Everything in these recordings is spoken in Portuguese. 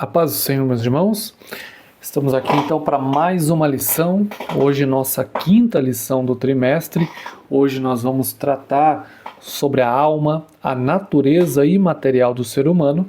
A paz do Senhor, meus irmãos. Estamos aqui então para mais uma lição. Hoje nossa quinta lição do trimestre. Hoje nós vamos tratar sobre a alma, a natureza imaterial do ser humano.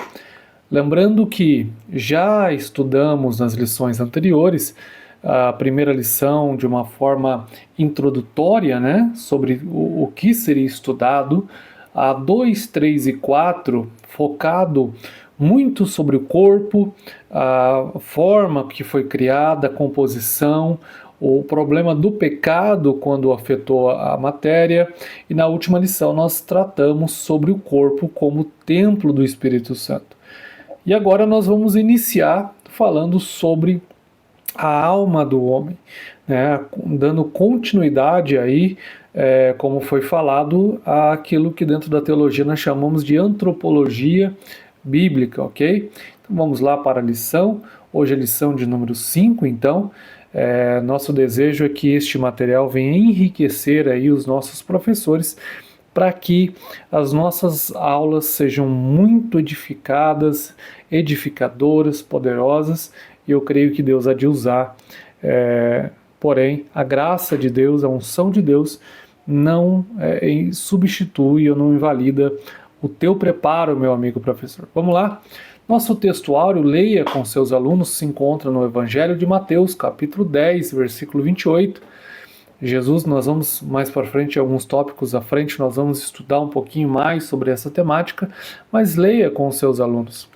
Lembrando que já estudamos nas lições anteriores a primeira lição de uma forma introdutória, sobre o que seria estudado. A 2, 3 e 4, focado muito sobre o corpo, a forma que foi criada, a composição, o problema do pecado quando afetou a matéria. E na última lição nós tratamos sobre o corpo como templo do Espírito Santo. E agora nós vamos iniciar falando sobre a alma do homem, dando continuidade aí, como foi falado, àquilo que dentro da teologia nós chamamos de antropologia bíblica, ok? Então vamos lá para a lição. Hoje é a lição de número 5, então. Nosso desejo é que este material venha enriquecer aí os nossos professores para que as nossas aulas sejam muito edificadas, edificadoras, poderosas, e eu creio que Deus há de usar. Porém, a graça de Deus, a unção de Deus, não substitui ou não invalida o teu preparo, meu amigo professor. Vamos lá? Nosso textuário, leia com seus alunos, se encontra no Evangelho de Mateus, capítulo 10, versículo 28. Jesus, nós vamos mais para frente, alguns tópicos à frente, nós vamos estudar um pouquinho mais sobre essa temática, mas leia com seus alunos.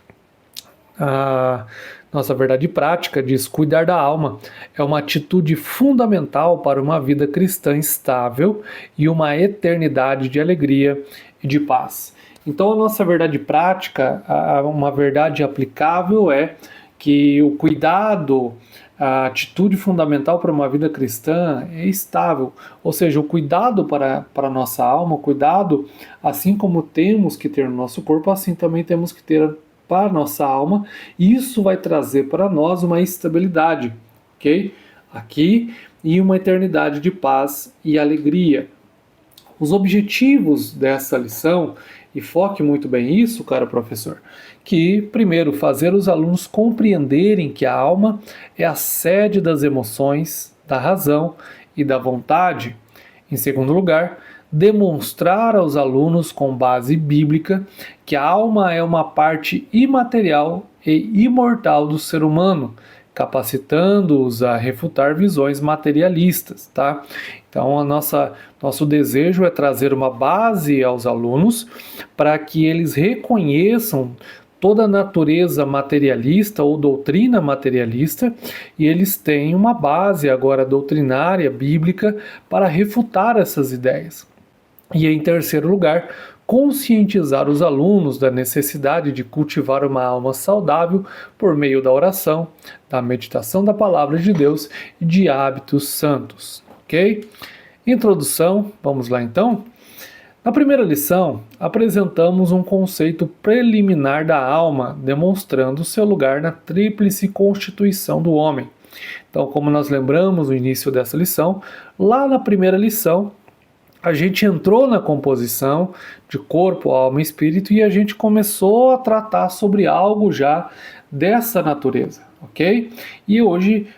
Nossa verdade prática diz: cuidar da alma é uma atitude fundamental para uma vida cristã estável e uma eternidade de alegria e de paz. Então a nossa verdade prática, uma verdade aplicável é que o cuidado, a atitude fundamental para uma vida cristã é estável, ou seja, o cuidado para a nossa alma, o cuidado, assim como temos que ter no nosso corpo, assim também temos que ter para a nossa alma, e isso vai trazer para nós uma estabilidade, ok? Aqui, e uma eternidade de paz e alegria. Os objetivos dessa lição, e foque muito bem isso, caro professor, que, primeiro, fazer os alunos compreenderem que a alma é a sede das emoções, da razão e da vontade. Em segundo lugar, demonstrar aos alunos com base bíblica que a alma é uma parte imaterial e imortal do ser humano, capacitando-os a refutar visões materialistas, tá? Então, nosso desejo é trazer uma base aos alunos para que eles reconheçam toda a natureza materialista ou doutrina materialista, e eles têm uma base agora doutrinária, bíblica, para refutar essas ideias. E em terceiro lugar, conscientizar os alunos da necessidade de cultivar uma alma saudável por meio da oração, da meditação da palavra de Deus e de hábitos santos, ok? Introdução, vamos lá então? Na primeira lição, apresentamos um conceito preliminar da alma, demonstrando seu lugar na tríplice constituição do homem. Então, como nós lembramos no início dessa lição, lá na primeira lição, a gente entrou na composição de corpo, alma e espírito, e a gente começou a tratar sobre algo já dessa natureza, ok? E hoje,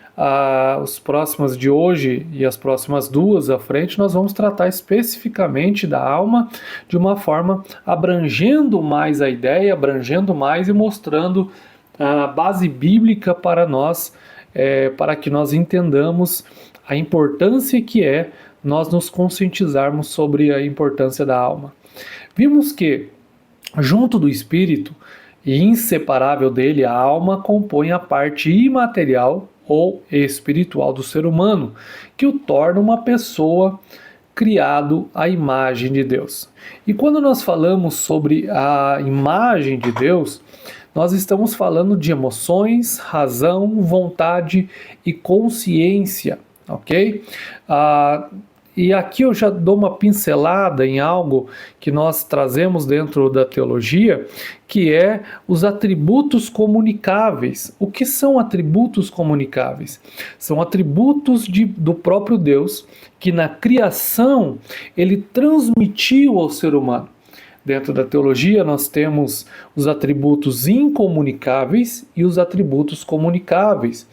os próximos de hoje e as próximas duas à frente, nós vamos tratar especificamente da alma de uma forma abrangendo mais a ideia, abrangendo mais e mostrando a base bíblica para nós, para que nós entendamos a importância que é nós nos conscientizarmos sobre a importância da alma. Vimos que, junto do espírito e inseparável dele, a alma compõe a parte imaterial ou espiritual do ser humano, que o torna uma pessoa criado à imagem de Deus. E quando nós falamos sobre a imagem de Deus, nós estamos falando de emoções, razão, vontade e consciência, ok? E aqui eu já dou uma pincelada em algo que nós trazemos dentro da teologia, que é os atributos comunicáveis. O que são atributos comunicáveis? São atributos do próprio Deus, que na criação ele transmitiu ao ser humano. Dentro da teologia, nós temos os atributos incomunicáveis e os atributos comunicáveis.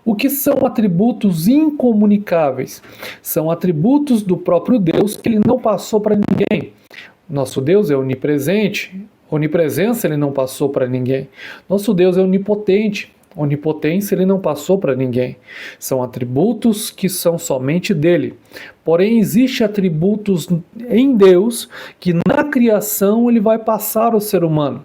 O que são atributos incomunicáveis? São atributos do próprio Deus que ele não passou para ninguém. Nosso Deus é onipresente, onipresença ele não passou para ninguém. Nosso Deus é onipotente, onipotência ele não passou para ninguém. São atributos que são somente dele. Porém, existem atributos em Deus que na criação ele vai passar ao ser humano.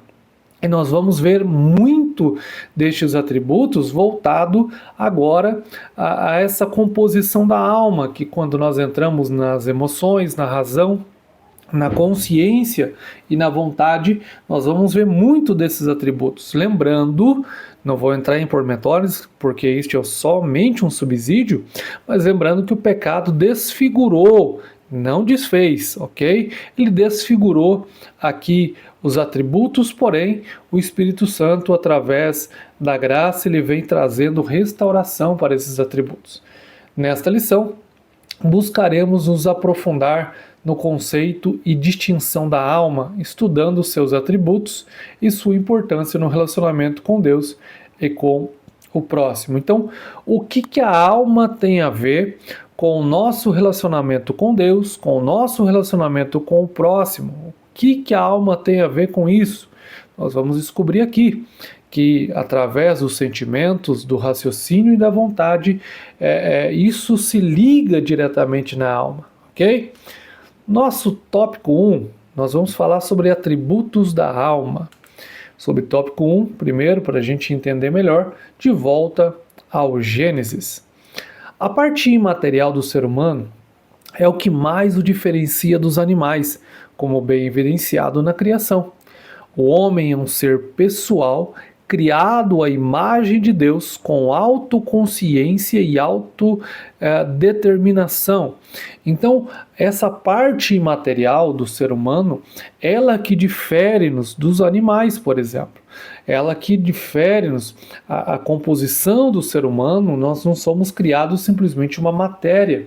E nós vamos ver muito destes atributos voltado agora a essa composição da alma, que quando nós entramos nas emoções, na razão, na consciência e na vontade, nós vamos ver muito desses atributos. Lembrando, não vou entrar em pormenores, porque este é somente um subsídio, mas lembrando que o pecado desfigurou, não desfez, ok? Ele desfigurou aqui os atributos, porém, o Espírito Santo, através da graça, ele vem trazendo restauração para esses atributos. Nesta lição, buscaremos nos aprofundar no conceito e distinção da alma, estudando seus atributos e sua importância no relacionamento com Deus e com o próximo. Então, o que a alma tem a ver com o nosso relacionamento com Deus, com o nosso relacionamento com o próximo? O que a alma tem a ver com isso? Nós vamos descobrir aqui que através dos sentimentos, do raciocínio e da vontade, isso se liga diretamente na alma, ok? Nosso tópico 1, nós vamos falar sobre atributos da alma. Sobre tópico 1, primeiro, para a gente entender melhor, de volta ao Gênesis. A parte imaterial do ser humano é o que mais o diferencia dos animais, como bem evidenciado na criação. O homem é um ser pessoal, criado à imagem de Deus, com autoconsciência e autodeterminação. Então, essa parte imaterial do ser humano, ela que difere-nos dos animais, por exemplo. Ela que difere-nos a composição do ser humano. Nós não somos criados simplesmente uma matéria.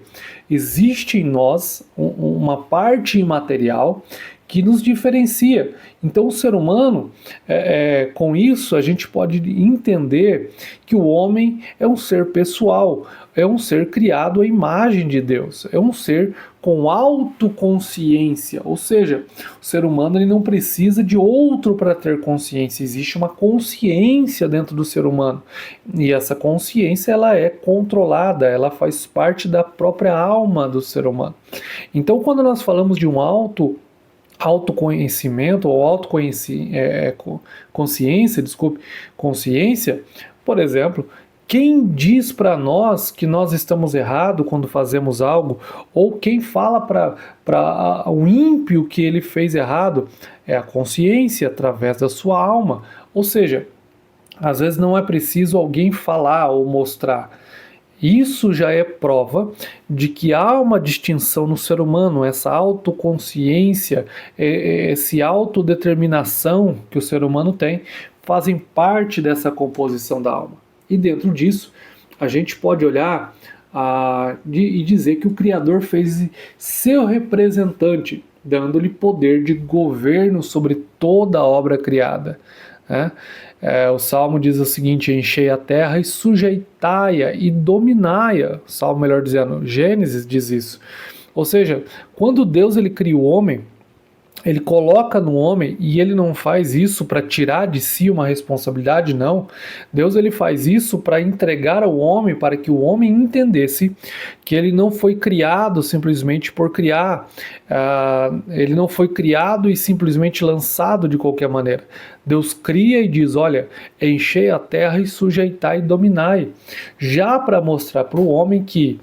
Existe em nós uma parte imaterial que nos diferencia. Então, o ser humano, com isso, a gente pode entender que o homem é um ser pessoal, é um ser criado à imagem de Deus, é um ser com autoconsciência, ou seja, o ser humano ele não precisa de outro para ter consciência, existe uma consciência dentro do ser humano, e essa consciência ela é controlada, ela faz parte da própria alma do ser humano. Então, quando nós falamos de um autoconhecimento ou consciência, por exemplo, quem diz para nós que nós estamos errados quando fazemos algo, ou quem fala para o ímpio que ele fez errado, é a consciência através da sua alma. Ou seja, às vezes não é preciso alguém falar ou mostrar. Isso já é prova de que há uma distinção no ser humano, essa autoconsciência, essa autodeterminação que o ser humano tem, fazem parte dessa composição da alma. E dentro disso, a gente pode olhar e dizer que o Criador fez seu representante, dando-lhe poder de governo sobre toda a obra criada. O Salmo diz o seguinte: enchei a terra e sujeitai-a e dominai-a. Salmo, melhor dizendo, Gênesis diz isso. Ou seja, quando Deus ele cria o homem, ele coloca no homem, e ele não faz isso para tirar de si uma responsabilidade, não. Deus ele faz isso para entregar ao homem, para que o homem entendesse que ele não foi criado simplesmente por criar, ele não foi criado e simplesmente lançado de qualquer maneira. Deus cria e diz, olha, enchei a terra e sujeitai e dominai, já para mostrar para o homem que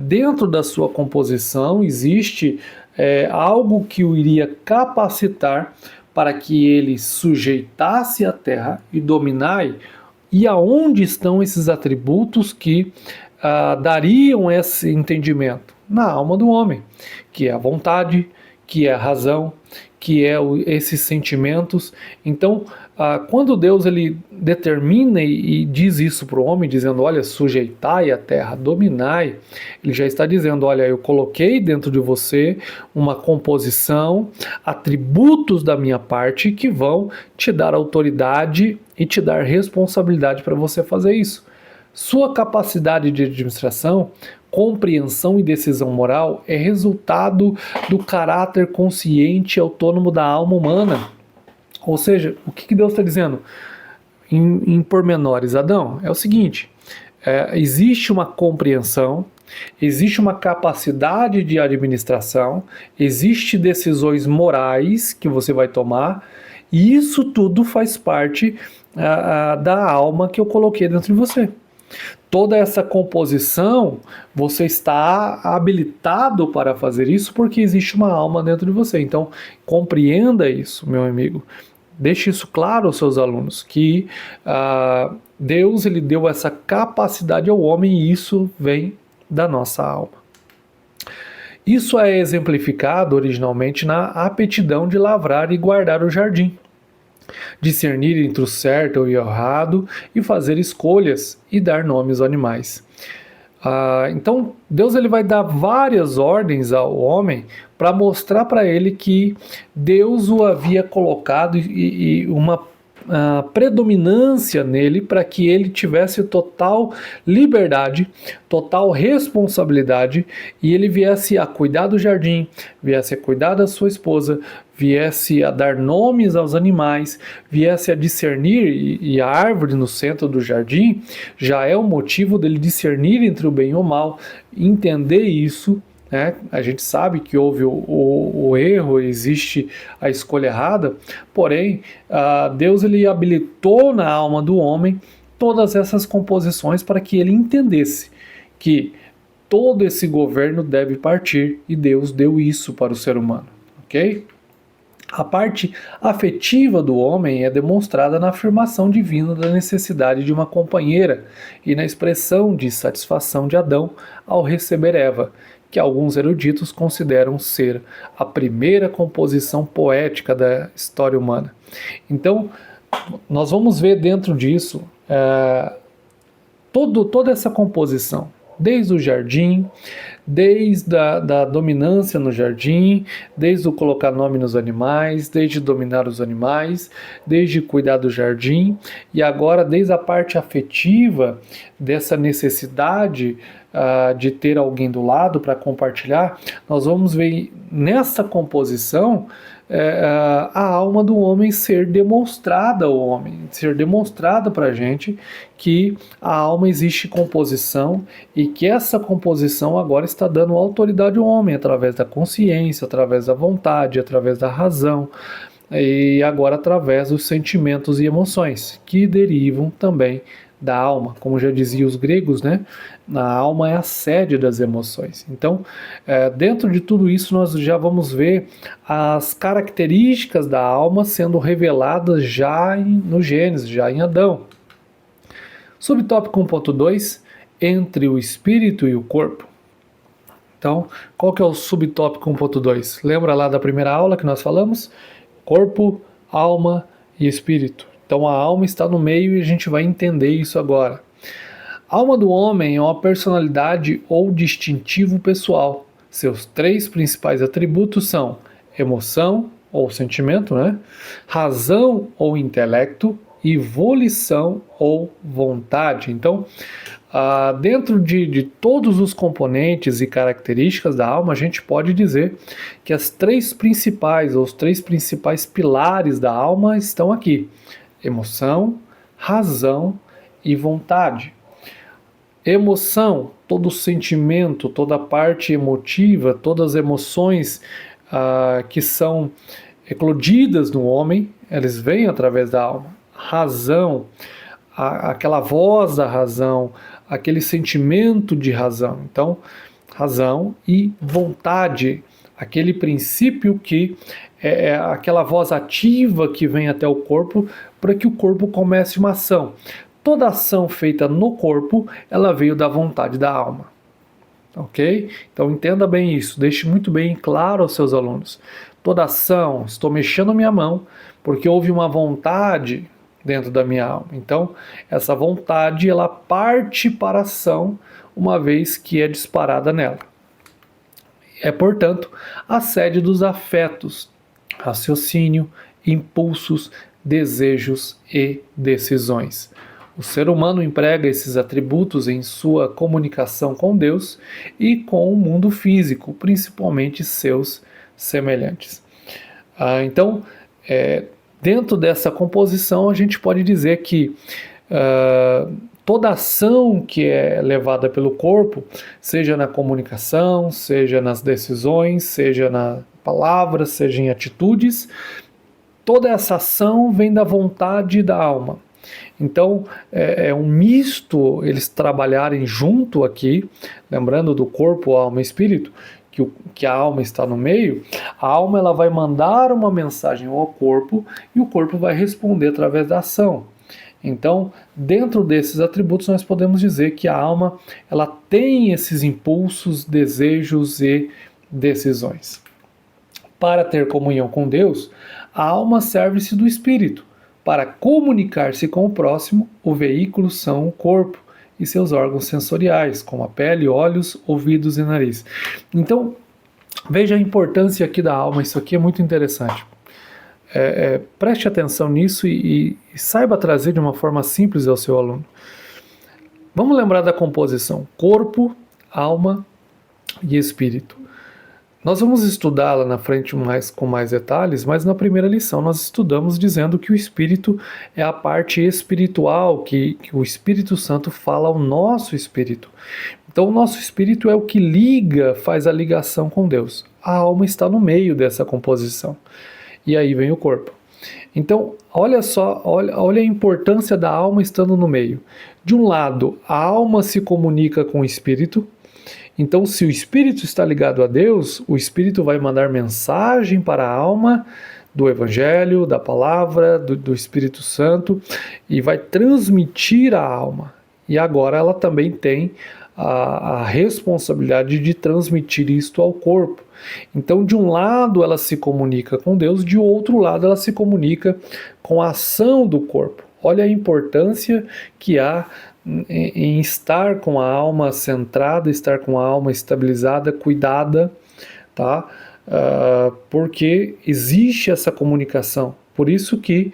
dentro da sua composição existe algo que o iria capacitar para que ele sujeitasse a terra e dominai. E aonde estão esses atributos que dariam esse entendimento? Na alma do homem, que é a vontade, que é a razão, que é esses sentimentos. Então, Quando Deus ele determina e diz isso para o homem, dizendo, olha, sujeitai a terra, dominai, ele já está dizendo, olha, eu coloquei dentro de você uma composição, atributos da minha parte que vão te dar autoridade e te dar responsabilidade para você fazer isso. Sua capacidade de administração, compreensão e decisão moral é resultado do caráter consciente e autônomo da alma humana. Ou seja, o que Deus está dizendo em pormenores, Adão? É o seguinte, existe uma compreensão, existe uma capacidade de administração, existe decisões morais que você vai tomar, e isso tudo faz parte da alma que eu coloquei dentro de você. Toda essa composição, você está habilitado para fazer isso porque existe uma alma dentro de você. Então, compreenda isso, meu amigo. Deixe isso claro aos seus alunos, que Deus ele deu essa capacidade ao homem e isso vem da nossa alma. Isso é exemplificado originalmente na aptidão de lavrar e guardar o jardim, discernir entre o certo e o errado e fazer escolhas e dar nomes aos animais. Então Deus ele vai dar várias ordens ao homem para mostrar para ele que Deus o havia colocado e uma predominância nele para que ele tivesse total liberdade, total responsabilidade e ele viesse a cuidar do jardim, viesse a cuidar da sua esposa, viesse a dar nomes aos animais, viesse a discernir, e a árvore no centro do jardim já é o motivo dele discernir entre o bem e o mal, entender isso. A gente sabe que houve o erro, existe a escolha errada, porém Deus ele habilitou na alma do homem todas essas composições para que ele entendesse que todo esse governo deve partir e Deus deu isso para o ser humano, ok? A parte afetiva do homem é demonstrada na afirmação divina da necessidade de uma companheira e na expressão de satisfação de Adão ao receber Eva, que alguns eruditos consideram ser a primeira composição poética da história humana. Então, nós vamos ver dentro disso toda essa composição, desde o jardim, desde a dominância no jardim, desde o colocar nome nos animais, desde dominar os animais, desde cuidar do jardim, e agora desde a parte afetiva dessa necessidade de ter alguém do lado para compartilhar, nós vamos ver nessa composição a alma do homem ser demonstrada ao homem, ser demonstrada para a gente que a alma existe composição e que essa composição agora está dando autoridade ao homem através da consciência, através da vontade, através da razão e agora através dos sentimentos e emoções que derivam também da alma, como já diziam os gregos, né? A alma é a sede das emoções. Então, dentro de tudo isso, nós já vamos ver as características da alma sendo reveladas já no Gênesis, já em Adão. Subtópico 1.2, entre o espírito e o corpo. Então, qual que é o subtópico 1.2? Lembra lá da primeira aula que nós falamos? Corpo, alma e espírito. Então a alma está no meio e a gente vai entender isso agora. A alma do homem é uma personalidade ou distintivo pessoal. Seus três principais atributos são emoção ou sentimento, razão ou intelecto e volição ou vontade. Então, dentro de todos os componentes e características da alma, a gente pode dizer que os três principais pilares da alma estão aqui: emoção, razão e vontade. Emoção, todo sentimento, toda parte emotiva, todas as emoções que são eclodidas no homem, eles vêm através da alma. Razão, aquela voz da razão, aquele sentimento de razão. Então, razão e vontade, aquele princípio que é aquela voz ativa que vem até o corpo para que o corpo comece uma ação. Toda ação feita no corpo, ela veio da vontade da alma. ok? Então entenda bem isso, deixe muito bem claro aos seus alunos. Toda ação, estou mexendo minha mão porque houve uma vontade dentro da minha alma. Então, essa vontade, ela parte para a ação uma vez que é disparada nela. É, portanto, a sede dos afetos, raciocínio, impulsos, desejos e decisões. O ser humano emprega esses atributos em sua comunicação com Deus e com o mundo físico, principalmente seus semelhantes. Então, dentro dessa composição, a gente pode dizer que toda ação que é levada pelo corpo, seja na comunicação, seja nas decisões, seja na palavras, seja em atitudes, toda essa ação vem da vontade da alma. Então, é um misto eles trabalharem junto aqui, lembrando do corpo, alma e espírito, que a alma está no meio. A alma ela vai mandar uma mensagem ao corpo e o corpo vai responder através da ação. Então, dentro desses atributos, nós podemos dizer que a alma ela tem esses impulsos, desejos e decisões. Para ter comunhão com Deus, a alma serve-se do espírito. Para comunicar-se com o próximo, o veículo são o corpo e seus órgãos sensoriais, como a pele, olhos, ouvidos e nariz. Então, veja a importância aqui da alma, isso aqui é muito interessante. Preste atenção nisso e saiba trazer de uma forma simples ao seu aluno. Vamos lembrar da composição: corpo, alma e espírito. Nós vamos estudar lá na frente com mais detalhes, mas na primeira lição nós estudamos dizendo que o espírito é a parte espiritual, que o Espírito Santo fala ao nosso espírito. Então o nosso espírito é o que liga, faz a ligação com Deus. A alma está no meio dessa composição. E aí vem o corpo. Então, olha só, olha a importância da alma estando no meio. De um lado, a alma se comunica com o espírito. Então, se o espírito está ligado a Deus, o espírito vai mandar mensagem para a alma do Evangelho, da palavra, do Espírito Santo e vai transmitir a alma. E agora ela também tem a responsabilidade de transmitir isto ao corpo. Então, de um lado ela se comunica com Deus, de outro lado ela se comunica com a ação do corpo. Olha a importância que há em estar com a alma centrada, estar com a alma estabilizada, cuidada, tá? Porque existe essa comunicação. Por isso que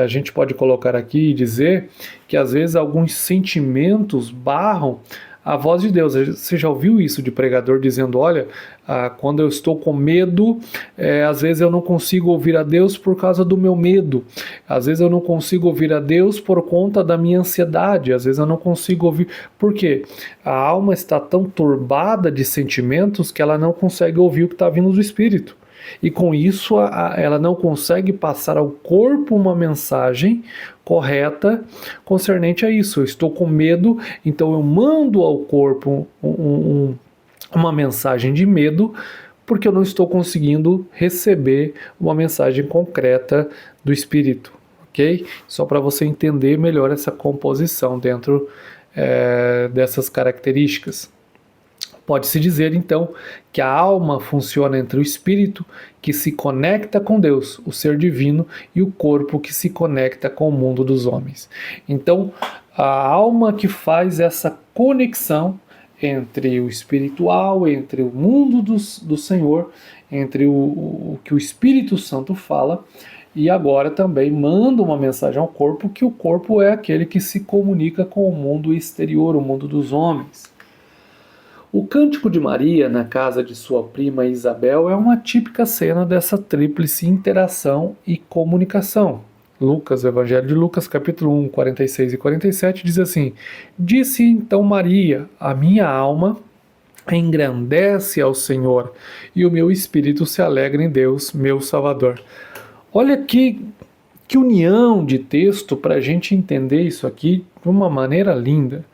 a gente pode colocar aqui e dizer que às vezes alguns sentimentos barram a voz de Deus. Você já ouviu isso de pregador dizendo, olha, quando eu estou com medo, às vezes eu não consigo ouvir a Deus por causa do meu medo. Às vezes eu não consigo ouvir a Deus por conta da minha ansiedade. Às vezes eu não consigo ouvir... Por quê? A alma está tão turbada de sentimentos que ela não consegue ouvir o que está vindo do Espírito. E com isso ela não consegue passar ao corpo uma mensagem correta concernente a isso. Eu estou com medo, então eu mando ao corpo uma mensagem de medo, porque eu não estou conseguindo receber uma mensagem concreta do Espírito, ok? Só para você entender melhor essa composição dentro dessas características. Pode-se dizer, então, que a alma funciona entre o espírito, que se conecta com Deus, o ser divino, e o corpo, que se conecta com o mundo dos homens. Então, a alma que faz essa conexão entre o espiritual, entre o mundo do Senhor, entre o que o Espírito Santo fala, e agora também manda uma mensagem ao corpo, que o corpo é aquele que se comunica com o mundo exterior, o mundo dos homens. O Cântico de Maria, na casa de sua prima Isabel, é uma típica cena dessa tríplice interação e comunicação. Lucas, o Evangelho de Lucas, capítulo 1, 46 e 47, diz assim: Disse então Maria, a minha alma engrandece ao Senhor, e o meu espírito se alegra em Deus, meu Salvador. Olha que união de texto para a gente entender isso aqui de uma maneira linda.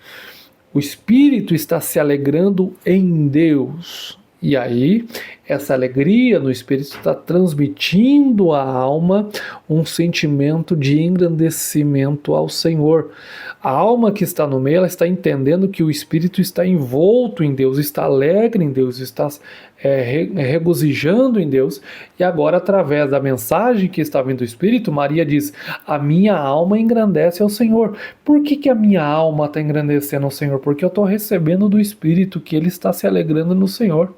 O espírito está se alegrando em Deus. E aí essa alegria no Espírito está transmitindo à alma um sentimento de engrandecimento ao Senhor. A alma que está no meio, ela está entendendo que o Espírito está envolto em Deus, está alegre em Deus, está regozijando em Deus, e agora, através da mensagem que está vindo do Espírito, Maria diz: a minha alma engrandece ao Senhor. Por que a minha alma está engrandecendo ao Senhor? Porque eu estou recebendo do Espírito, que Ele está se alegrando no Senhor.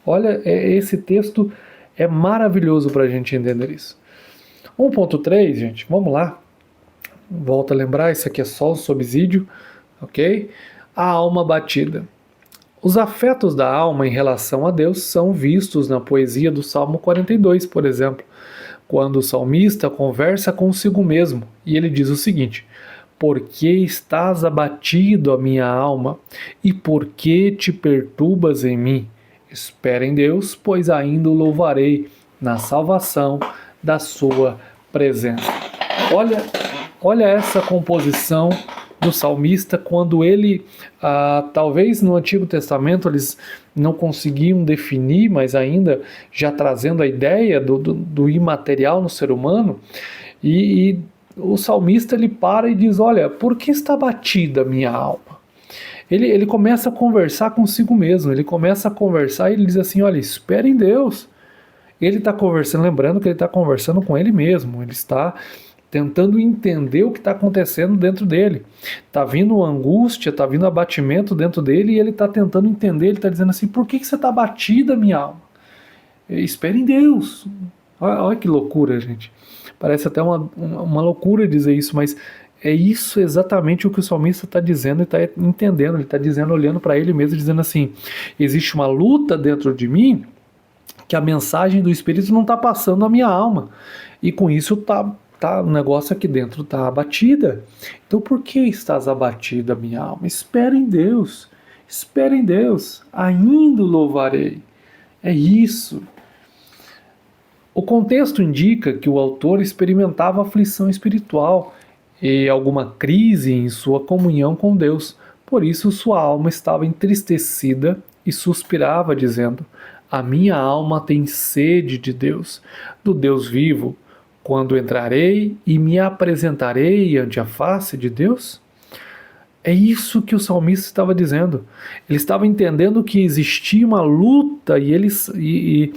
Olha, esse texto é maravilhoso para a gente entender isso. 1.3, gente, vamos lá. Volto a lembrar, isso aqui é só o subsídio, ok? A alma batida. Os afetos da alma em relação a Deus são vistos na poesia do Salmo 42, por exemplo, quando o salmista conversa consigo mesmo, e ele diz o seguinte: por que estás abatido, a minha alma, e por que te perturbas em mim? Espera em Deus, pois ainda o louvarei na salvação da sua presença. Olha essa composição do salmista, quando ele, talvez no Antigo Testamento eles não conseguiam definir, mas ainda já trazendo a ideia do imaterial no ser humano, e o salmista ele para e diz: olha, por que está batida a minha alma? Ele começa a conversar consigo mesmo, ele começa a conversar e ele diz assim: olha, espera em Deus. Ele está conversando, lembrando que ele está conversando com ele mesmo, ele está tentando entender o que está acontecendo dentro dele. Está vindo angústia, está vindo abatimento dentro dele, e ele está tentando entender, ele está dizendo assim: por que você está abatida, minha alma? Espera em Deus. Olha que loucura, gente. Parece até uma loucura dizer isso, mas é isso exatamente o que o salmista está dizendo e está entendendo. Ele está dizendo, olhando para ele mesmo, dizendo assim: existe uma luta dentro de mim que a mensagem do Espírito não está passando à minha alma. E com isso o negócio aqui dentro está abatida. Então por que estás abatida, minha alma? Espera em Deus. Espera em Deus. Ainda o louvarei. É isso. O contexto indica que o autor experimentava aflição espiritual e alguma crise em sua comunhão com Deus. Por isso sua alma estava entristecida e suspirava, dizendo: a minha alma tem sede de Deus, do Deus vivo. Quando entrarei e me apresentarei ante a face de Deus? É isso que o salmista estava dizendo. Ele estava entendendo que existia uma luta e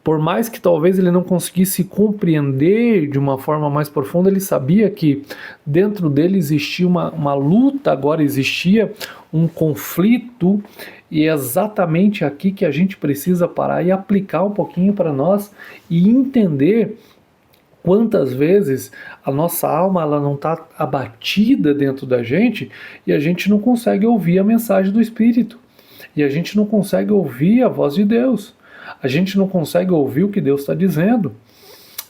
por mais que talvez ele não conseguisse compreender de uma forma mais profunda, ele sabia que dentro dele existia uma luta, agora existia um conflito, e é exatamente aqui que a gente precisa parar e aplicar um pouquinho para nós e entender quantas vezes a nossa alma ela não está abatida dentro da gente e a gente não consegue ouvir a mensagem do Espírito, e a gente não consegue ouvir a voz de Deus. A gente não consegue ouvir o que Deus está dizendo.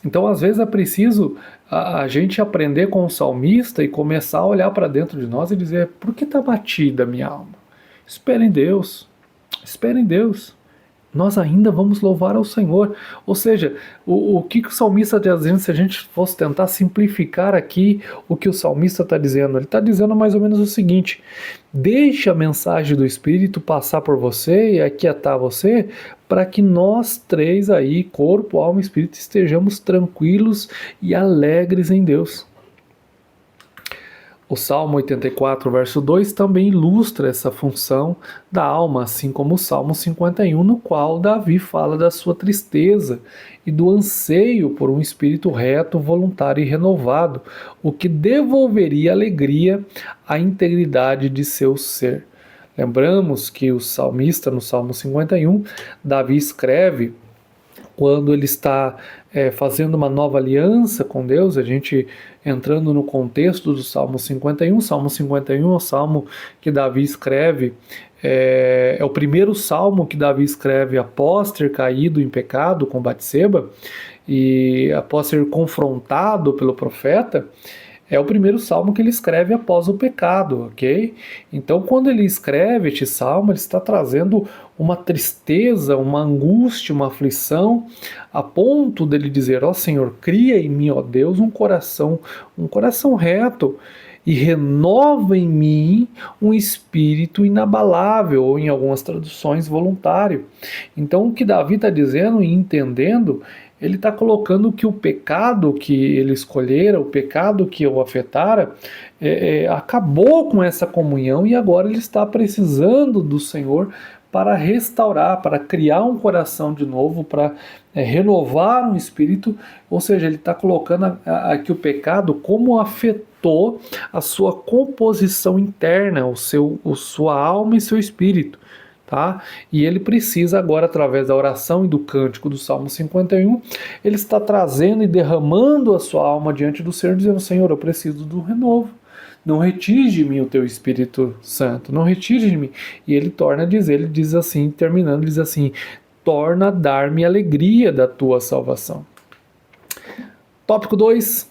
Então, às vezes, é preciso a gente aprender com o salmista e começar a olhar para dentro de nós e dizer: por que está batida a minha alma? Espera em Deus. Espera em Deus. Nós ainda vamos louvar ao Senhor. Ou seja, o que o salmista está dizendo, se a gente fosse tentar simplificar aqui o que o salmista está dizendo, ele está dizendo mais ou menos o seguinte: deixe a mensagem do Espírito passar por você e aquietar você, para que nós três aí, corpo, alma e espírito, estejamos tranquilos e alegres em Deus. O Salmo 84, verso 2, também ilustra essa função da alma, assim como o Salmo 51, no qual Davi fala da sua tristeza e do anseio por um espírito reto, voluntário e renovado, o que devolveria alegria à integridade de seu ser. Lembramos que o salmista, no Salmo 51, Davi escreve quando ele está fazendo uma nova aliança com Deus, a gente entrando no contexto do Salmo 51. Salmo 51 é o salmo que Davi escreve, é o primeiro salmo que Davi escreve após ter caído em pecado com Batseba e após ser confrontado pelo profeta. É o primeiro salmo que ele escreve após o pecado, ok? Então, quando ele escreve este salmo, ele está trazendo uma tristeza, uma angústia, uma aflição, a ponto dele dizer: ó Senhor, cria em mim, ó Deus, um coração reto. e renova em mim um espírito inabalável, ou em algumas traduções, voluntário. Então, o que Davi está dizendo e entendendo, ele está colocando que o pecado que ele escolhera, o pecado que o afetara, acabou com essa comunhão, e agora ele está precisando do Senhor para restaurar, para criar um coração de novo, para renovar um espírito. Ou seja, ele está colocando aqui o pecado como afetou a sua composição interna, sua alma e seu espírito. Tá? E ele precisa agora, através da oração e do cântico do Salmo 51, ele está trazendo e derramando a sua alma diante do Senhor, dizendo: Senhor, eu preciso do renovo. Não retire de mim o teu Espírito Santo, não retire de mim. E ele torna a dizer, ele diz assim, terminando, diz assim: torna a dar-me alegria da tua salvação. Tópico 2,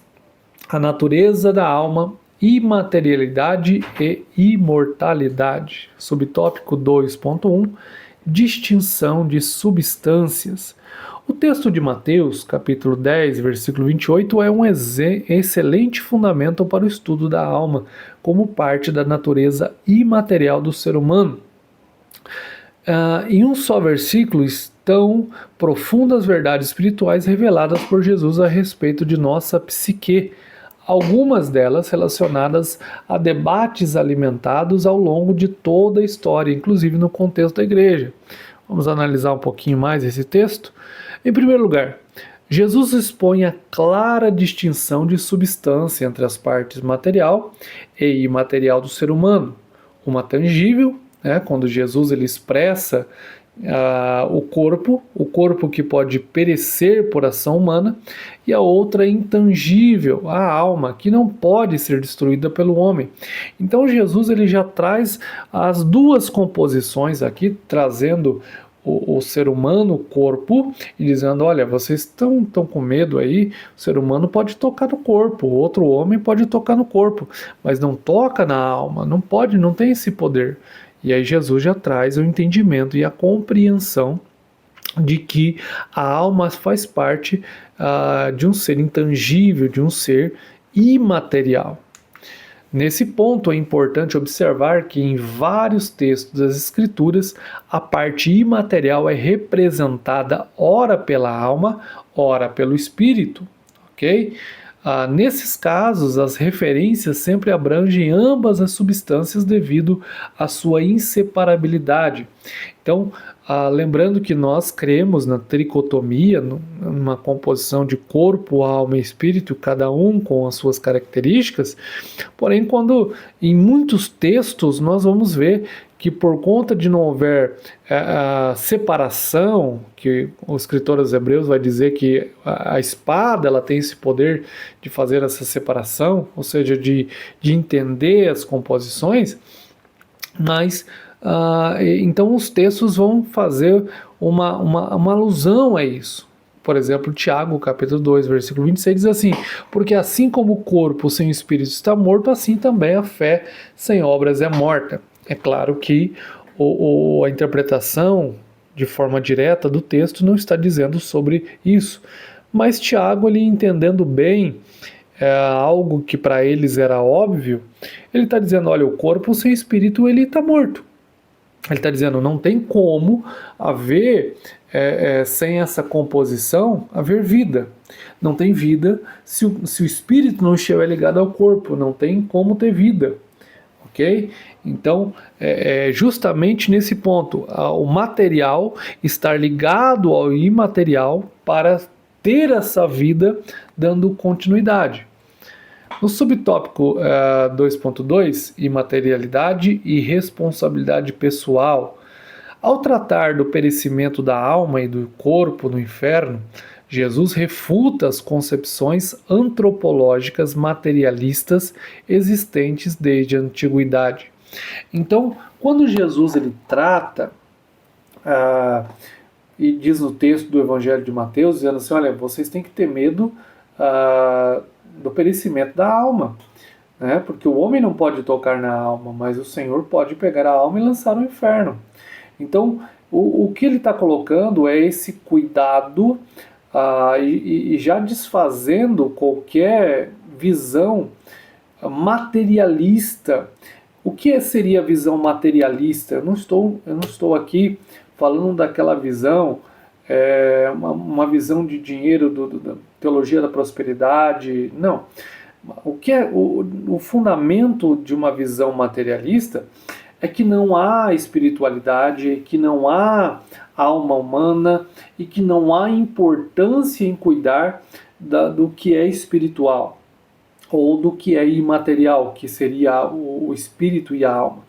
a natureza da alma, imaterialidade e imortalidade. Subtópico 2.1, distinção de substâncias. O texto de Mateus, capítulo 10, versículo 28, é um excelente fundamento para o estudo da alma, como parte da natureza imaterial do ser humano. Em um só versículo estão profundas verdades espirituais reveladas por Jesus a respeito de nossa psique, algumas delas relacionadas a debates alimentados ao longo de toda a história, inclusive no contexto da igreja. Vamos analisar um pouquinho mais esse texto. Em primeiro lugar, Jesus expõe a clara distinção de substância entre as partes material e imaterial do ser humano. Uma tangível, quando Jesus ele expressa o corpo que pode perecer por ação humana, e a outra intangível, a alma, que não pode ser destruída pelo homem. Então Jesus ele já traz as duas composições aqui, trazendo o ser humano, o corpo, e dizendo: olha, vocês estão com medo aí, o ser humano pode tocar no corpo, o outro homem pode tocar no corpo, mas não toca na alma, não pode, não tem esse poder. E aí Jesus já traz o entendimento e a compreensão de que a alma faz parte de um ser intangível, de um ser imaterial. Nesse ponto é importante observar que em vários textos das Escrituras a parte imaterial é representada ora pela alma, ora pelo espírito, ok? Nesses casos, as referências sempre abrangem ambas as substâncias devido à sua inseparabilidade. Então, lembrando que nós cremos na tricotomia, numa composição de corpo, alma e espírito, cada um com as suas características, porém, quando em muitos textos nós vamos ver que por conta de não houver separação, que o escritor aos Hebreus vai dizer que a espada ela tem esse poder de fazer essa separação, ou seja, de entender as composições, mas então os textos vão fazer uma alusão a isso. Por exemplo, Tiago, capítulo 2, versículo 26, diz assim: porque assim como o corpo sem o espírito está morto, assim também a fé sem obras é morta. É claro que a interpretação de forma direta do texto não está dizendo sobre isso, mas Tiago, ele entendendo bem algo que para eles era óbvio, ele está dizendo: olha, o corpo sem espírito ele está morto. Ele está dizendo: não tem como haver, sem essa composição, haver vida. Não tem vida se o espírito não estiver ligado ao corpo, não tem como ter vida. Ok? Então, justamente nesse ponto, o material estar ligado ao imaterial para ter essa vida dando continuidade. No subtópico 2.2, imaterialidade e responsabilidade pessoal, ao tratar do perecimento da alma e do corpo no inferno, Jesus refuta as concepções antropológicas materialistas existentes desde a antiguidade. Então, quando Jesus ele trata e diz no texto do Evangelho de Mateus, dizendo assim: olha, vocês têm que ter medo do perecimento da alma, né? Porque o homem não pode tocar na alma, mas o Senhor pode pegar a alma e lançar no inferno. Então, o que ele está colocando é esse cuidado e já desfazendo qualquer visão materialista. O que seria a visão materialista? Eu não estou aqui falando daquela visão, uma visão de dinheiro, da teologia da prosperidade. Não. O que é o fundamento de uma visão materialista é que não há espiritualidade, que não há alma humana e que não há importância em cuidar do que é espiritual ou do que é imaterial, que seria o espírito e a alma.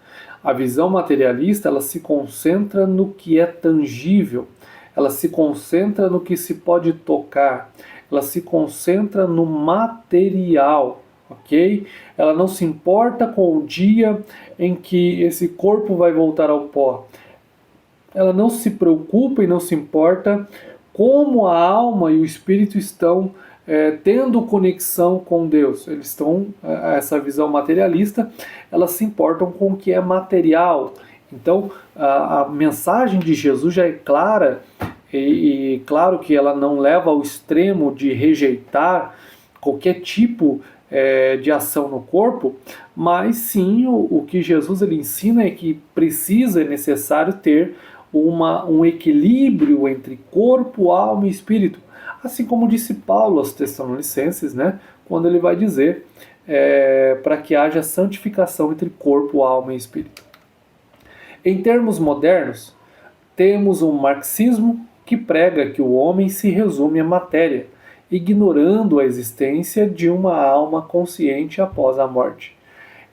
A visão materialista, ela se concentra no que é tangível, ela se concentra no que se pode tocar, ela se concentra no material, ok? Ela não se importa com o dia em que esse corpo vai voltar ao pó. Ela não se preocupa e não se importa como a alma e o espírito estão tendo conexão com Deus. Eles estão, essa visão materialista, elas se importam com o que é material. Então, a mensagem de Jesus já é clara, e claro que ela não leva ao extremo de rejeitar qualquer tipo de ação no corpo, mas sim o que Jesus ele ensina é que é necessário ter um equilíbrio entre corpo, alma e espírito. Assim como disse Paulo aos Tessalonicenses, né, quando ele vai dizer para que haja santificação entre corpo, alma e espírito. Em termos modernos, temos um marxismo que prega que o homem se resume à matéria, ignorando a existência de uma alma consciente após a morte.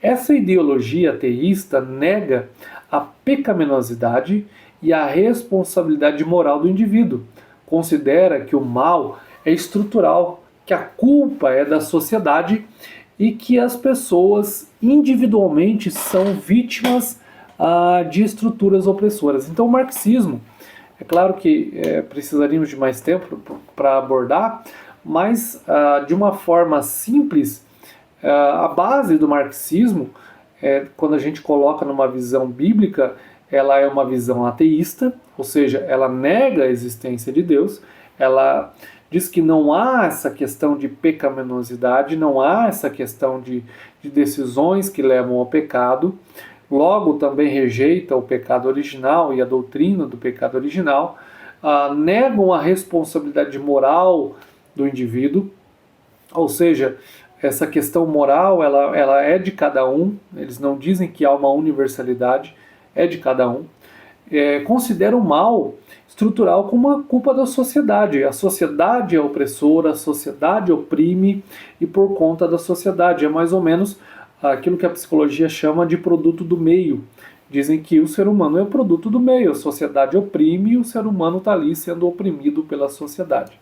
Essa ideologia ateísta nega a pecaminosidade e a responsabilidade moral do indivíduo. Considera que o mal é estrutural, que a culpa é da sociedade e que as pessoas individualmente são vítimas de estruturas opressoras. Então o marxismo, é claro que precisaríamos de mais tempo para abordar, mas de uma forma simples, a base do marxismo, quando a gente coloca numa visão bíblica, ela é uma visão ateísta, ou seja, ela nega a existência de Deus, ela diz que não há essa questão de pecaminosidade, não há essa questão de decisões que levam ao pecado, logo também rejeita o pecado original e a doutrina do pecado original, negam a responsabilidade moral do indivíduo, ou seja, essa questão moral ela é de cada um, eles não dizem que há uma universalidade, é de cada um. Considera o mal estrutural como uma culpa da sociedade. A sociedade é opressora, a sociedade oprime e por conta da sociedade. É mais ou menos aquilo que a psicologia chama de produto do meio. Dizem que o ser humano é o produto do meio, a sociedade oprime e o ser humano está ali sendo oprimido pela sociedade.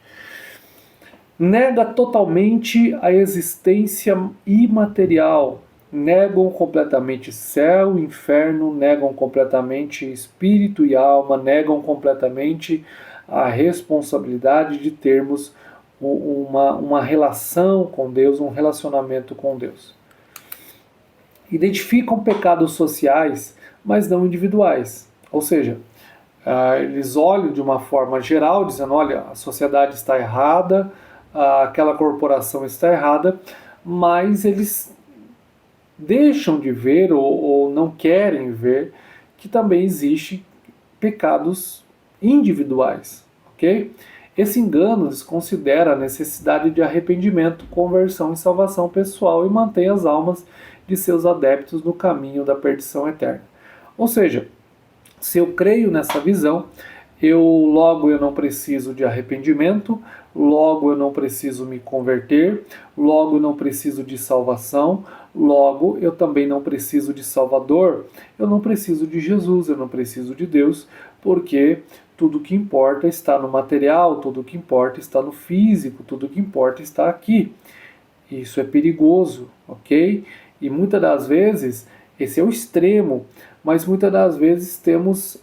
Nega totalmente a existência imaterial, negam completamente céu, inferno, negam completamente espírito e alma, negam completamente a responsabilidade de termos uma relação com Deus, um relacionamento com Deus. Identificam pecados sociais, mas não individuais. Ou seja, eles olham de uma forma geral, dizendo, olha, a sociedade está errada, aquela corporação está errada, mas eles deixam de ver ou não querem ver que também existe pecados individuais, ok? Esse engano desconsidera a necessidade de arrependimento, conversão e salvação pessoal e mantém as almas de seus adeptos no caminho da perdição eterna. Ou seja, se eu creio nessa visão, logo eu não preciso de arrependimento, logo eu não preciso me converter, logo eu não preciso de salvação, logo eu também não preciso de Salvador, eu não preciso de Jesus, eu não preciso de Deus, porque tudo que importa está no material, tudo que importa está no físico, tudo que importa está aqui. Isso é perigoso, ok? E muitas das vezes, esse é o extremo, mas muitas das vezes temos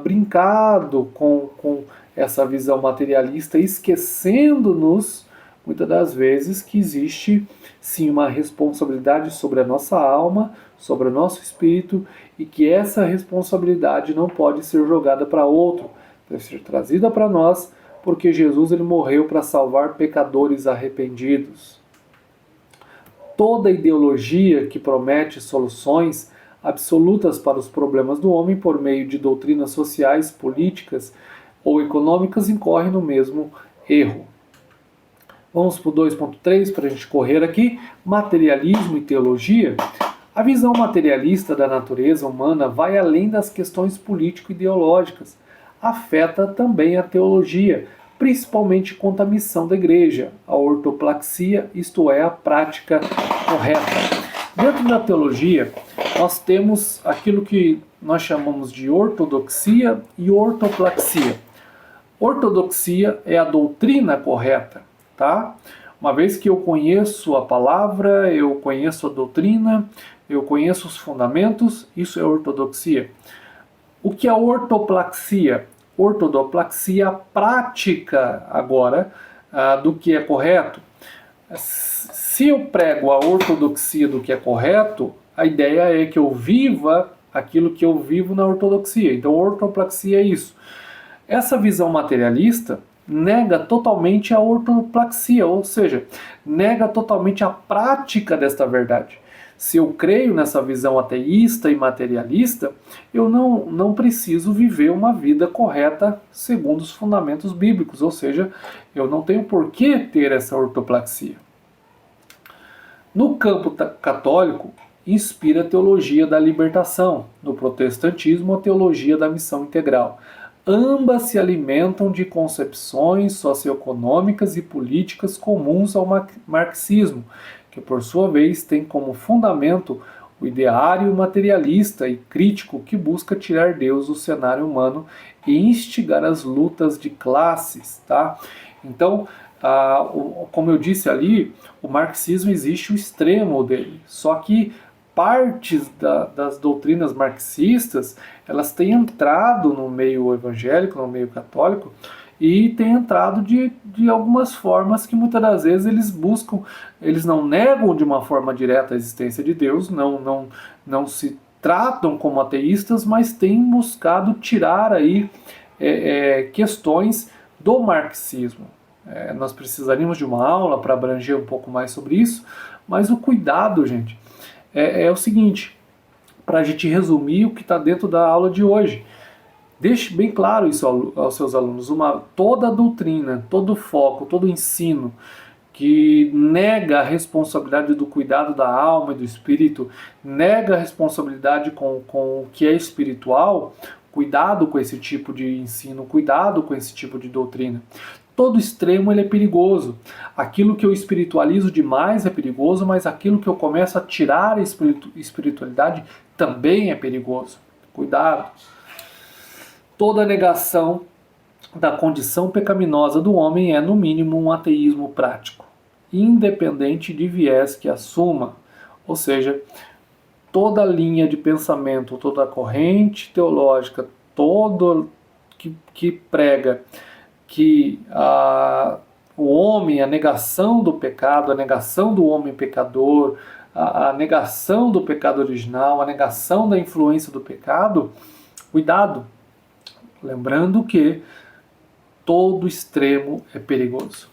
brincado com essa visão materialista, esquecendo-nos, muitas das vezes, que existe sim uma responsabilidade sobre a nossa alma, sobre o nosso espírito, e que essa responsabilidade não pode ser jogada para outro, deve ser trazida para nós, porque Jesus ele morreu para salvar pecadores arrependidos. toda ideologia que promete soluções absolutas para os problemas do homem por meio de doutrinas sociais, políticas ou econômicas incorre no mesmo erro. Vamos para o 2.3 para a gente correr aqui. Materialismo e teologia. A visão materialista da natureza humana vai além das questões político-ideológicas. Afeta também a teologia, principalmente quanto à missão da igreja, a ortopraxia, isto é, a prática correta. Dentro da teologia, nós temos aquilo que nós chamamos de ortodoxia e ortopraxia. Ortodoxia é a doutrina correta, tá? Uma vez que eu conheço a palavra, eu conheço a doutrina, eu conheço os fundamentos, isso é ortodoxia. O que é ortopraxia? Ortodoxia é a prática agora do que é correto. Se eu prego a ortodoxia do que é correto, a ideia é que eu viva aquilo que eu vivo na ortodoxia. Então, ortopraxia é isso. Essa visão materialista nega totalmente a ortopraxia, ou seja, nega totalmente a prática desta verdade. Se eu creio nessa visão ateísta e materialista, eu não preciso viver uma vida correta segundo os fundamentos bíblicos, ou seja, eu não tenho por que ter essa ortopraxia. No campo católico, inspira a teologia da libertação, no protestantismo, a teologia da missão integral. Ambas se alimentam de concepções socioeconômicas e políticas comuns ao marxismo, que por sua vez tem como fundamento o ideário materialista e crítico que busca tirar Deus do cenário humano e instigar as lutas de classes, tá? Então, como eu disse ali, o marxismo existe o extremo dele, só que partes das doutrinas marxistas, elas têm entrado no meio evangélico, no meio católico, e têm entrado de algumas formas que muitas das vezes eles buscam, eles não negam de uma forma direta a existência de Deus, não se tratam como ateístas, mas têm buscado tirar aí questões do marxismo. Nós precisaríamos de uma aula para abranger um pouco mais sobre isso, mas o cuidado, gente, é o seguinte, para a gente resumir o que está dentro da aula de hoje. Deixe bem claro isso aos seus alunos. Toda a doutrina, todo o foco, todo o ensino que nega a responsabilidade do cuidado da alma e do espírito, nega a responsabilidade com o que é espiritual, cuidado com esse tipo de ensino, cuidado com esse tipo de doutrina. Todo extremo ele é perigoso. Aquilo que eu espiritualizo demais é perigoso, mas aquilo que eu começo a tirar a espiritualidade também é perigoso. Cuidado. Toda negação da condição pecaminosa do homem é, no mínimo, um ateísmo prático, independente de viés que assuma. Ou seja, toda linha de pensamento, toda corrente teológica, todo que prega que o homem, a negação do pecado, a negação do homem pecador, a negação do pecado original, a negação da influência do pecado, cuidado, lembrando que todo extremo é perigoso.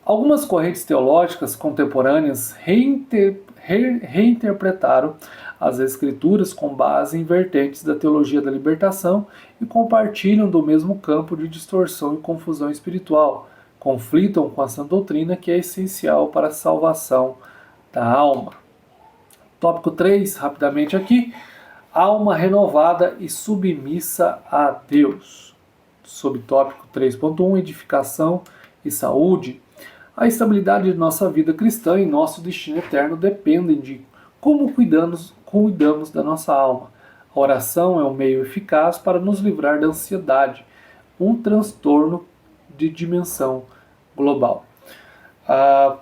Algumas correntes teológicas contemporâneas reinterpretaram as Escrituras com base em vertentes da teologia da libertação e compartilham do mesmo campo de distorção e confusão espiritual, conflitam com a sã doutrina que é essencial para a salvação da alma. Tópico 3, rapidamente aqui, alma renovada e submissa a Deus. Subtópico 3.1, edificação e saúde. A estabilidade de nossa vida cristã e nosso destino eterno dependem de como cuidamos da nossa alma. A oração é um meio eficaz para nos livrar da ansiedade, um transtorno de dimensão global.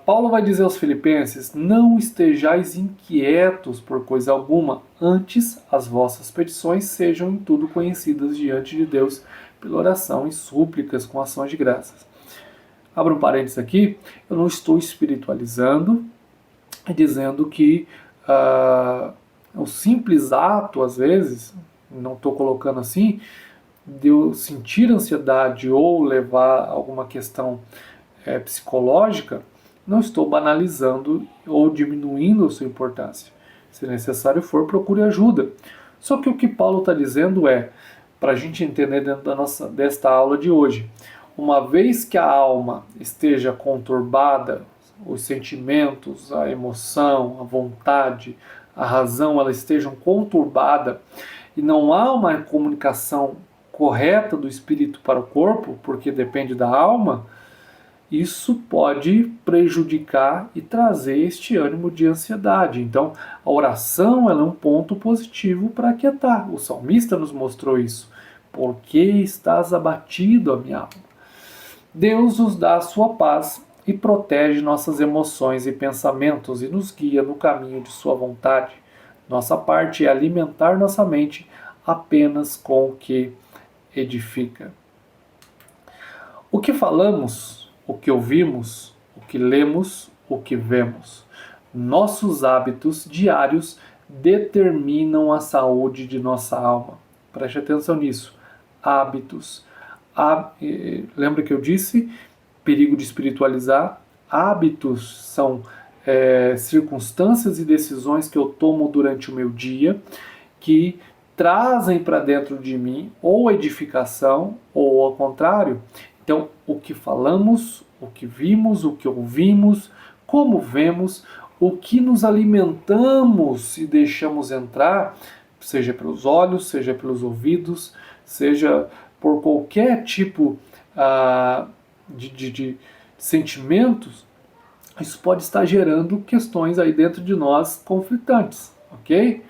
Paulo vai dizer aos Filipenses: não estejais inquietos por coisa alguma, antes as vossas petições sejam em tudo conhecidas diante de Deus pela oração e súplicas com ações de graças. Abro um parênteses aqui, eu não estou espiritualizando, dizendo que o simples ato, às vezes, não estou colocando assim, de eu sentir ansiedade ou levar alguma questão psicológica, Não estou banalizando ou diminuindo a sua importância. Se necessário for, procure ajuda. Só que o que Paulo está dizendo é, para a gente entender dentro desta aula de hoje, uma vez que a alma esteja conturbada, os sentimentos, a emoção, a vontade, a razão, elas estejam conturbadas e não há uma comunicação correta do espírito para o corpo, porque depende da alma, isso pode prejudicar e trazer este ânimo de ansiedade. Então, a oração ela é um ponto positivo para aquietar. O salmista nos mostrou isso. Por que estás abatido, a minha alma? Deus nos dá a sua paz e protege nossas emoções e pensamentos e nos guia no caminho de sua vontade. Nossa parte é alimentar nossa mente apenas com o que edifica. O que falamos, o que ouvimos, o que lemos, o que vemos. Nossos hábitos diários determinam a saúde de nossa alma. Preste atenção nisso. Hábitos. Lembra que eu disse? Perigo de espiritualizar. Hábitos são circunstâncias e decisões que eu tomo durante o meu dia que trazem para dentro de mim ou edificação ou ao contrário. Então, o que falamos, o que vimos, o que ouvimos, como vemos, o que nos alimentamos e deixamos entrar, seja pelos olhos, seja pelos ouvidos, seja por qualquer tipo de sentimentos, isso pode estar gerando questões aí dentro de nós conflitantes, ok?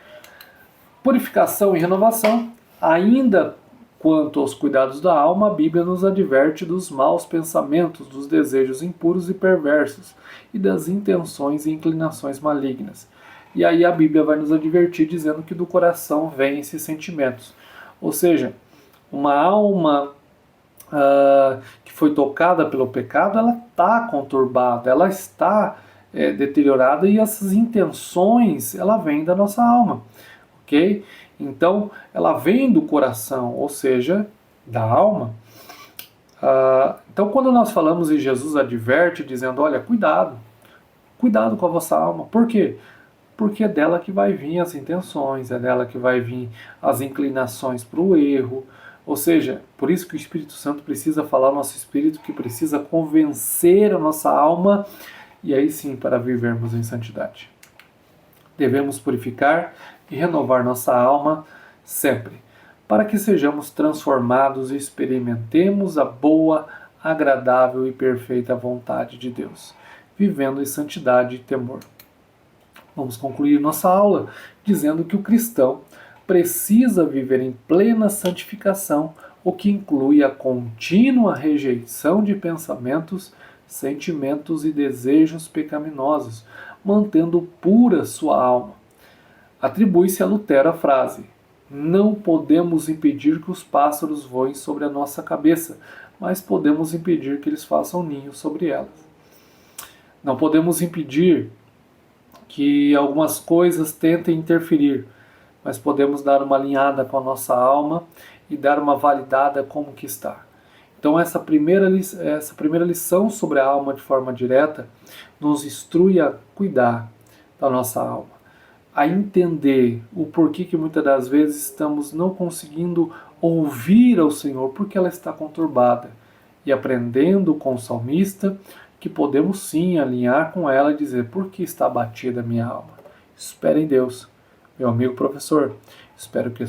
Purificação e renovação. Ainda quanto aos cuidados da alma, a Bíblia nos adverte dos maus pensamentos, dos desejos impuros e perversos e das intenções e inclinações malignas. E aí a Bíblia vai nos advertir dizendo que do coração vêm esses sentimentos. Ou seja, uma alma que foi tocada pelo pecado, ela está conturbada, ela está deteriorada e essas intenções, ela vem da nossa alma, ok? Então, ela vem do coração, ou seja, da alma. Então, quando nós falamos e Jesus adverte, dizendo, olha, cuidado com a vossa alma. Por quê? Porque é dela que vai vir as intenções, é dela que vai vir as inclinações para o erro. Ou seja, por isso que o Espírito Santo precisa falar ao nosso espírito, que precisa convencer a nossa alma, e aí sim, para vivermos em santidade. Devemos purificar e renovar nossa alma sempre, para que sejamos transformados e experimentemos a boa, agradável e perfeita vontade de Deus, vivendo em santidade e temor. Vamos concluir nossa aula dizendo que o cristão precisa viver em plena santificação, o que inclui a contínua rejeição de pensamentos, sentimentos e desejos pecaminosos, mantendo pura sua alma. Atribui-se a Lutero a frase: não podemos impedir que os pássaros voem sobre a nossa cabeça, mas podemos impedir que eles façam ninho sobre elas. Não podemos impedir que algumas coisas tentem interferir, mas podemos dar uma alinhada com a nossa alma e dar uma validada como que está. Então essa primeira lição sobre a alma de forma direta nos instrui a cuidar da nossa alma, a entender o porquê que muitas das vezes estamos não conseguindo ouvir ao Senhor porque ela está conturbada, e aprendendo com o salmista que podemos sim alinhar com ela e dizer: por que está abatida a minha alma? Espere em Deus. Meu amigo professor, espero que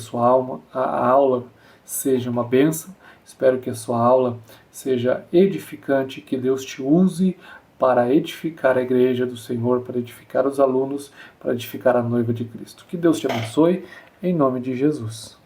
a aula seja uma bênção, espero que a sua aula seja edificante, que Deus te use para edificar a igreja do Senhor, para edificar os alunos, para edificar a noiva de Cristo. Que Deus te abençoe, em nome de Jesus.